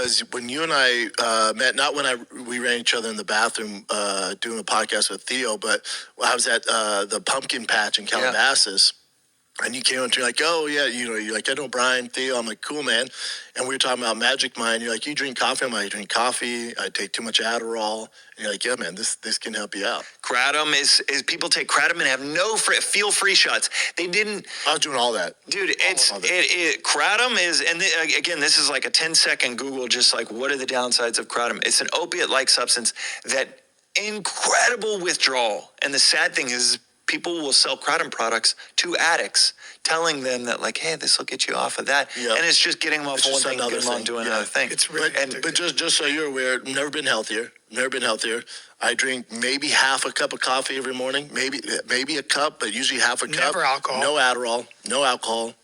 was when you and I met, not when we ran each other in the bathroom doing a podcast with Theo, but I was at the pumpkin patch in Calabasas. And you came up to me like, oh, yeah, you're like, I know Bryan, Theo. I'm like, cool, man. And we were talking about Magic Mind. You're like, you drink coffee? I'm like, I drink coffee. I take too much Adderall. And you're like, yeah, man, this can help you out. Kratom is people take Kratom and have no feel-free shots. They didn't. I was doing all that. Dude, Kratom is, and again, this is like a 10-second Google, just like, what are the downsides of Kratom? It's an opiate-like substance that incredible withdrawal. And the sad thing is, people will sell Kratom products to addicts, telling them that, like, hey, this will get you off of that. Yep. And it's just getting them off one thing, getting them on doing another thing. It's really but just so you're aware, never been healthier. I drink maybe half a cup of coffee every morning, maybe a cup, but usually half a cup. Never alcohol. No Adderall, no alcohol.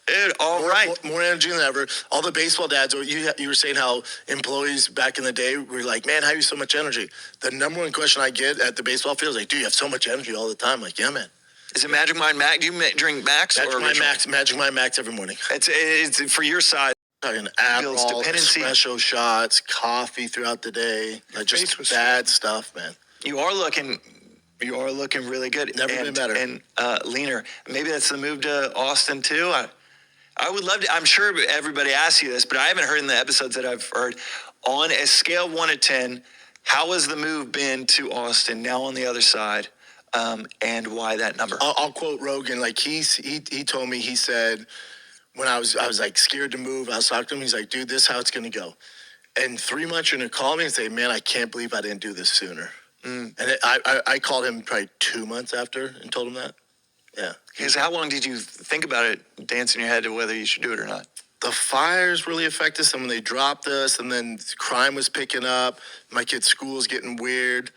More energy than ever. All the baseball dads, you were saying how employees back in the day were like, man, how you so much energy? The number one question I get at the baseball field is like, dude, you have so much energy all the time. I'm like, yeah, man. Is it Magic Mind Max? Do you drink Max? Magic Mind Max every morning. It's for your size. Talking Adderall, espresso shots, coffee throughout the day. Like just bad stuff, man. You are looking really good. Never been better. And leaner. Maybe that's the move to Austin too. I would love to. I'm sure everybody asks you this, but I haven't heard in the episodes that I've heard. On a scale of 1 to 10, how has the move been to Austin? Now on the other side. And why that number? I'll quote Rogan. Like he told me, he said, when I was like scared to move, I was talking to him. He's like, dude, this is how it's going to go. And 3 months you're going to call me and say, man, I can't believe I didn't do this sooner. And I called him probably 2 months after and told him that. Yeah. Because how long did you think about it, dance in your head to whether you should do it or not? The fires really affected us. And when they dropped us, and then crime was picking up, my kid's school was getting weird.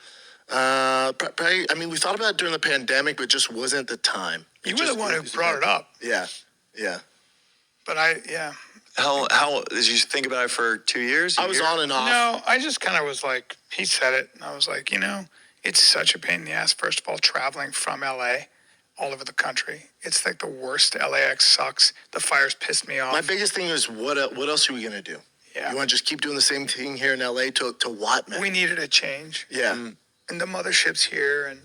Probably, I mean, we thought about it during the pandemic, but just wasn't the time. You were the one who brought it up. Yeah. But How did you think about it for 2 years? I was on and off. No, I just kind of was like, he said it, and I was like, it's such a pain in the ass, first of all, traveling from LA all over the country. It's like the worst. LAX sucks. The fires pissed me off. My biggest thing is, what else are we going to do? Yeah. You want to just keep doing the same thing here in LA to what, man? We needed a change. Yeah. And the mothership's here,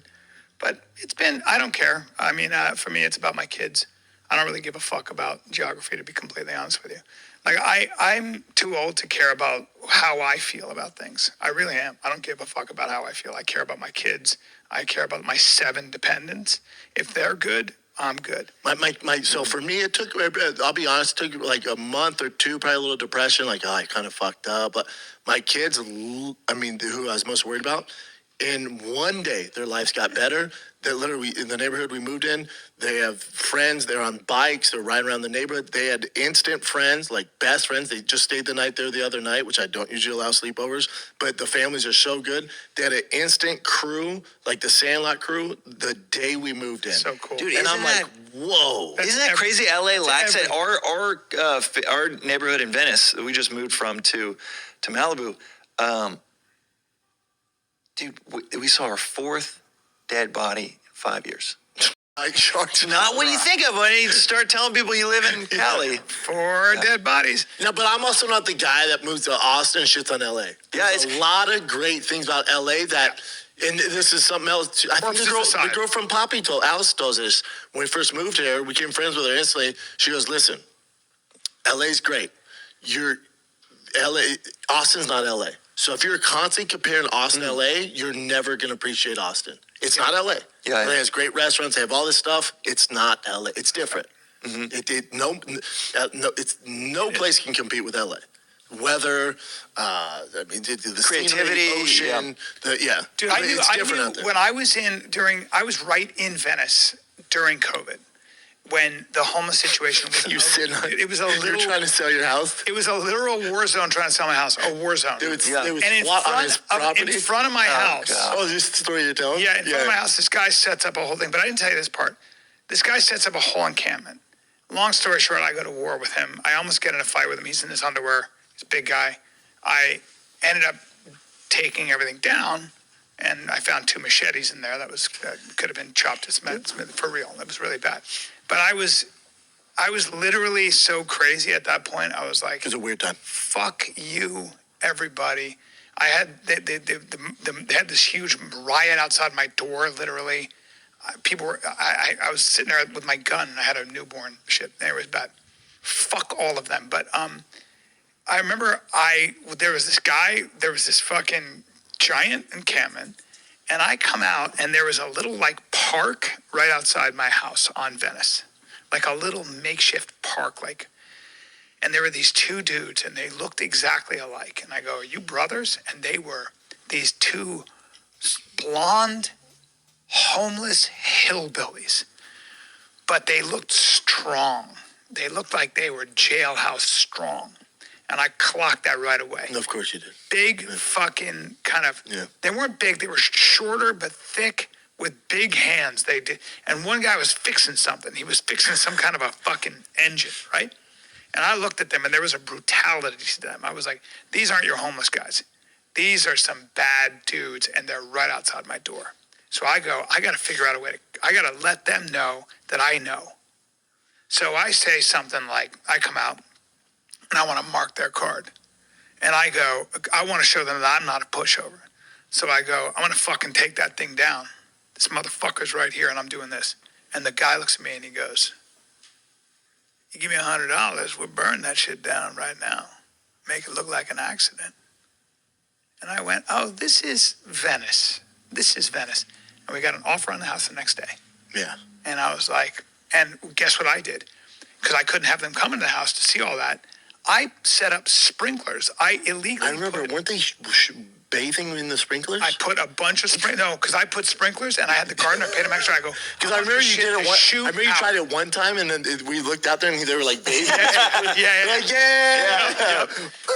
but it's been, I don't care. I mean, for me, it's about my kids. I don't really give a fuck about geography, to be completely honest with you. Like, I'm too old to care about how I feel about things. I really am. I don't give a fuck about how I feel. I care about my kids. I care about my 7 dependents. If they're good, I'm good. So for me, it took, I'll be honest, it took like a month or 2, probably a little depression, like, I kind of fucked up. But my kids, I mean, who I was most worried about, in one day, their lives got better. They're literally, in the neighborhood we moved in, they have friends. They're on bikes. They're riding around the neighborhood. They had instant friends, like best friends. They just stayed the night there the other night, which I don't usually allow sleepovers. But the families are so good. They had an instant crew, like the Sandlot crew, the day we moved in. So cool. Dude, and I'm like, whoa. Isn't that crazy? LA lacks it. Our neighborhood in Venice, we just moved from to Malibu. Dude, we saw our 4th dead body in 5 years. Like sharks. Not what you think of when you start telling people you live in Cali. 4 dead bodies. No, but I'm also not the guy that moves to Austin and shits on LA. There's a lot of great things about LA that, and this is something else. I think the girl from Poppy Alice tells us, when we first moved here, we became friends with her instantly. She goes, listen, LA's great. Austin's not LA. So if you're constantly comparing Austin to LA, you're never going to appreciate Austin. It's not LA. Yeah. LA has great restaurants. They have all this stuff. It's not LA. It's different. No place can compete with LA. Weather, the creativity, scenery, ocean. Dude, it's different out there. When I was right in Venice during COVID. When the homeless situation was, you were trying to sell your house. It was a literal war zone trying to sell my house. A war zone. Dude, it was in front of my house. God. Oh, this is the story you're telling? Yeah, in front of my house, this guy sets up a whole thing. But I didn't tell you this part. This guy sets up a whole encampment. Long story short, I go to war with him. I almost get in a fight with him. He's in his underwear. He's a big guy. I ended up taking everything down, and I found 2 machetes in there. That could have been chopped to Smith for real. That was really bad. But I was literally so crazy at that point. I was like, it was a weird time. Fuck you everybody. I had they had this huge riot outside my door, literally. People were. I was sitting there with my gun. And I had a newborn. Shit, it was bad. Fuck all of them. But I remember there was this guy. There was this fucking giant encampment, and I come out, and there was a little like park right outside my house on Venice, like a little makeshift park, like. And there were these two dudes, and they looked exactly alike. And I go, "Are you brothers?" And they were these two blonde, homeless hillbillies. But they looked strong. They looked like they were jailhouse strong. And I clocked that right away. Of course you did. Big fucking kind of, they weren't big. They were shorter but thick with big hands. They did. And one guy was fixing something. He was fixing some kind of a fucking engine, right? And I looked at them, and there was a brutality to them. I was like, these aren't your homeless guys. These are some bad dudes, and they're right outside my door. So I go, I got to figure out a way I got to let them know that I know. So I say something like, I come out, and I want to mark their card. And I go, I want to show them that I'm not a pushover. So I go, I'm going to fucking take that thing down. This motherfucker's right here, and I'm doing this. And the guy looks at me, and he goes, you give me $100, we'll burn that shit down right now. Make it look like an accident. And I went, oh, this is Venice. This is Venice. And we got an offer on the house the next day. Yeah. And I was like, and guess what I did? Because I couldn't have them come into the house to see all that. I set up sprinklers. I remember, weren't they bathing in the sprinklers? I put a bunch of sprinklers. No, because I put sprinklers, and I had the gardener paid them extra. I go, because I remember you did it one. I remember you tried it one time, and then we looked out there, and they were like bathing. Yeah.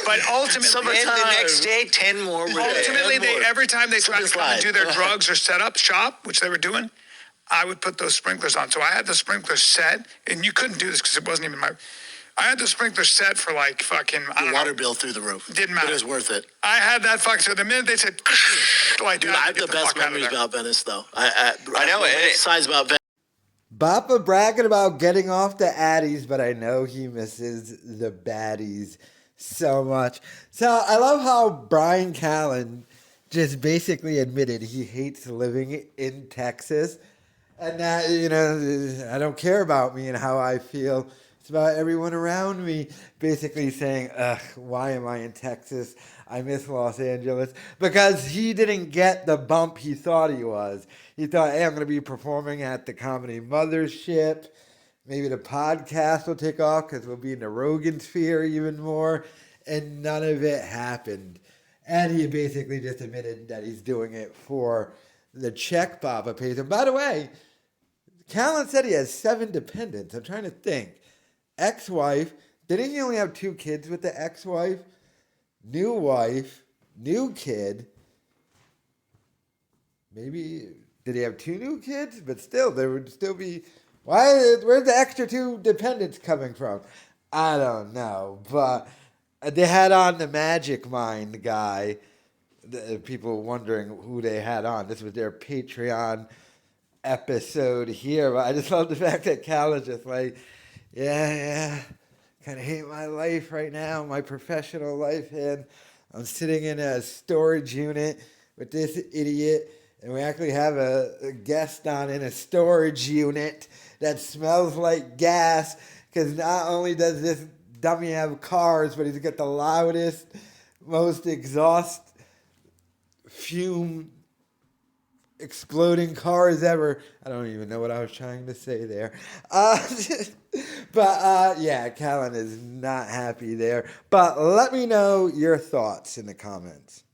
But ultimately, and the next day, 10 more. Ultimately, every time they tried to come and do their drugs or set up shop, which they were doing, I would put those sprinklers on. So I had the sprinklers set, and you couldn't do this because it wasn't even my. I had the sprinklers set for like fucking. The water bill through the roof. Didn't matter. But it was worth it. I had that fucking. So the minute they said, like, dude, I have the best memories about Venice, though. I know it. Besides about Venice. Bappa bragging about getting off the Addies, but I know he misses the baddies so much. So I love how Bryan Callen just basically admitted he hates living in Texas, and that, you know, I don't care about me and how I feel. It's about everyone around me, basically saying, ugh, why am I in Texas? I miss Los Angeles. Because he didn't get the bump he thought he was. He thought, hey, I'm going to be performing at the Comedy Mothership. Maybe the podcast will take off because we'll be in the Rogan sphere even more. And none of it happened. And he basically just admitted that he's doing it for the check Bappa pays him. By the way, Callen said he has 7 dependents. I'm trying to think. Ex-wife, didn't he only have 2 kids with the ex-wife? New wife, new kid. Maybe, did he have 2 new kids? But still, there would still be, where's the extra 2 dependents coming from? I don't know, but they had on the Magic Mind guy. The people wondering who they had on. This was their Patreon episode here, but I just love the fact that Callen's just like, yeah, kind of hate my life right now, my professional life, and I'm sitting in a storage unit with this idiot, and we actually have a guest on in a storage unit that smells like gas, because not only does this dummy have cars, but he's got the loudest, most exhaust fume exploding cars ever. I don't even know what I was trying to say there. But yeah, Callen is not happy there. But let me know your thoughts in the comments.